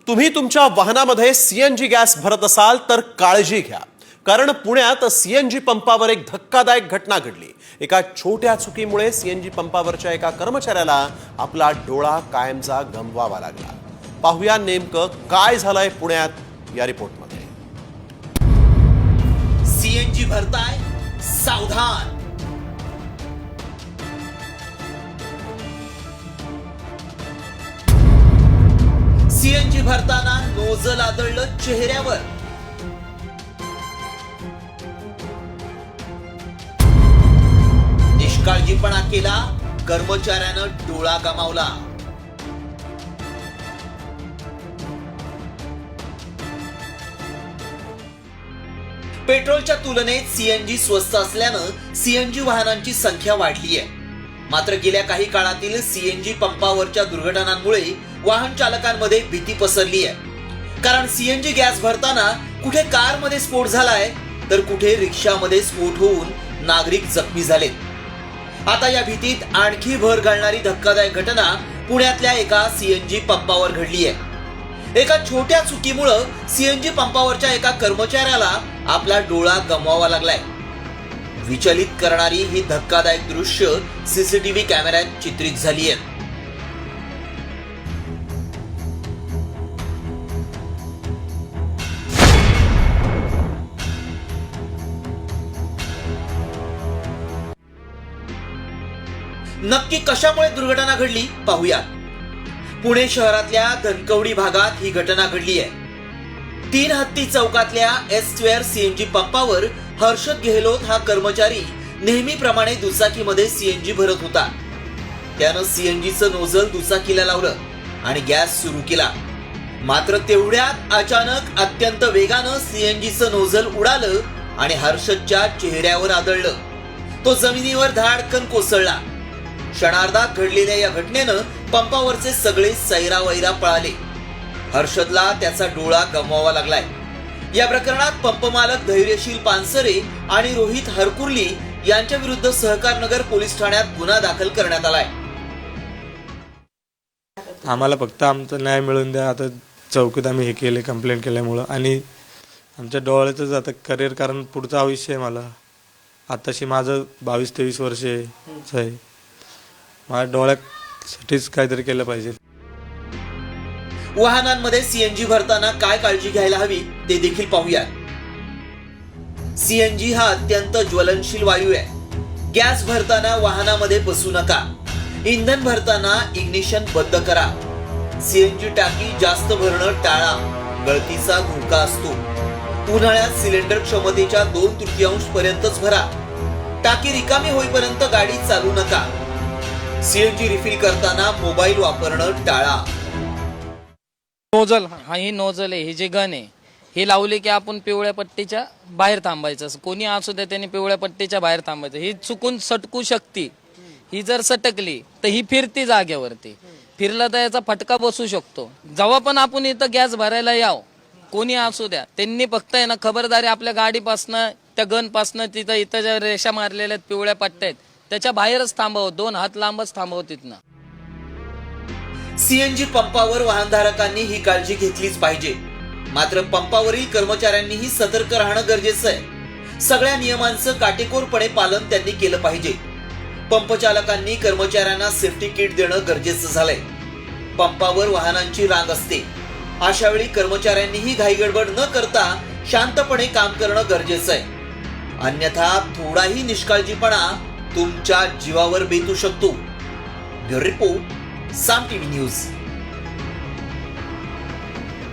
तुम्ही तुमच्या वाहनामध्ये सीएनजी गॅस भरत असाल तर काळजी घ्या, कारण पुण्यात सीएनजी पंपावर एक धक्कादायक घटना घडली। एका छोट्या चुकीमुळे सीएनजी पंपावरच्या एका कर्मचाऱ्याला आपला डोळा कायमचा गमवावा लागला। पाहूया नेमकं काय झालंय पुण्यात या रिपोर्टमध्ये। सीएनजी भरताय, सावधान। सीएनजी भरताना नोझल आदळलं चेहऱ्यावर। निष्काळजीपणा केला, कर्मचाऱ्यानं डोळा गमावला। पेट्रोलच्या तुलनेत सीएनजी स्वस्त असल्यानं सीएनजी वाहनांची संख्या वाढली आहे। मात्र गेल्या काही काळातील सीएनजी पंपावरच्या दुर्घटनांमुळे वाहन चालकांमध्ये भीती पसरली आहे। कारण सीएनजी गॅस भरताना कुठे कारमध्ये स्फोट झालाय तर कुठे रिक्षामध्ये स्फोट होऊन नागरिक जखमी झालेत। आता या भीतीत आणखी भर घालणारी धक्कादायक घटना पुण्यातल्या एका सीएनजी पंपावर घडली आहे। एका छोट्या चुकीमुळे सीएनजी पंपावरच्या एका कर्मचाऱ्याला आपला डोळा गमवावा लागलाय। विचलित करणारी ही धक्कादायक दृश्य सीसीटीव्ही कॅमेऱ्यात चित्रित झाली आहेत। नक्की कशामुळे दुर्घटना घडली पाहूया। पुणे शहरातल्या धनकवडी भागात ही घटना घडली आहे। 3 हत्ती चौकातल्या S2 सीएनजी पंपावर हर्षद गेहलोत हा कर्मचारी नेहमीप्रमाणे दुचाकीमध्ये सीएनजी भरत होता। त्यानं सीएनजीचं नोझल दुचाकीला लावलं आणि गॅस सुरू केला। मात्र तेवढ्यात अचानक अत्यंत वेगानं सीएनजीचं नोझल उडालं आणि हर्षदच्या चेहऱ्यावर आदळलं। तो जमिनीवर धाडकन कोसळला। क्षणार्धात घडलेल्या या घटनेनं पंपावरचे सगळे सैरावैरा पळाले। हर्षदला त्याचा डोळा गमवावा लागलाय। या प्रकरणात पंप मालक धैर्यशील पानसरे आणि रोहित हरकुर्ली यांच्या विरुद्ध सहकारनगर पोलीस ठाण्यात गुन्हा दाखल करण्यात आलाय। आम्हाला फक्त आमचा न्याय मिळवून द्या। आता चौकीत आम्ही हे केले, कंप्लेंट केल्यामुळं, आणि आमच्या डोळ्यातच आता करिअर, कारण पुढचं आयुष्य आहे। मला आताशी माझं 22-23 वर्ष आहे। माझ्या डोळ्यासाठीच काहीतरी केलं पाहिजे। वाहनांमध्ये सीएनजी भरताना काय काळजी घ्यायला हवी ते देखील पाहूया। सीएनजी हा अत्यंत ज्वलनशील वायू आहे। गॅस भरताना वाहनामध्ये बसू नका। इंधन भरताना इग्निशन बंद करा। सीएनजी टाकी जास्त भरणं टाळा, गळतीचा धोका असतो। उन्हाळ्यात सिलेंडर क्षमतेच्या 2/3 पर्यंतच भरा। टाकी रिकामी होईपर्यंत गाडी चालू नका। सीएनजी रिफिल करताना मोबाईल वापरणं टाळा। नोझल, ही नोझल आहे, ही जी गन आहे, ही लावली की आपण पिवळ्या पट्टीच्या बाहेर थांबायचं। कोणी असू द्या त्याने पिवळ्या पट्टीच्या बाहेर थांबायचं। ही चुकून सटकू शकते। ही जर सटकली तर ही फिरती जागेवरती, फिरला तर याचा फटका बसू शकतो। जेव्हा पण आपण इथं गॅस भरायला याव, कोणी असू द्या, त्यांनी फक्त आहे ना खबरदारी आपल्या गाडीपासनं, त्या गन पासनं, इथं ज्या रेषा मारलेल्या आहेत, पिवळ्या पट्ट्या आहेत, त्याच्या बाहेरच थांबव, 2 हात लांबच थांबव तिथनं। सीएनजी पंपावर वाहनधारकांनी ही काळजी घेतलीच पाहिजे। मात्र पंपावरील कर्मचाऱ्यांनीही सतर्क राहणं गरजेचं आहे। सगळ्या नियमांचं काटेकोरपणे पालन त्यांनी केलं पाहिजे। पंप चालकांनी कर्मचाऱ्यांना सेफ्टी किट देणं गरजेचं झालंय। पंपावर वाहनांची रांग असते, अशा वेळी कर्मचाऱ्यांनीही घाईगडबड न करता शांतपणे काम करणं गरजेचं आहे। अन्यथा थोडाही निष्काळजीपणा तुमच्या जीवावर बेतू शकतो। ब्युरो रिपोर्ट, साम टीव्ही न्यूज।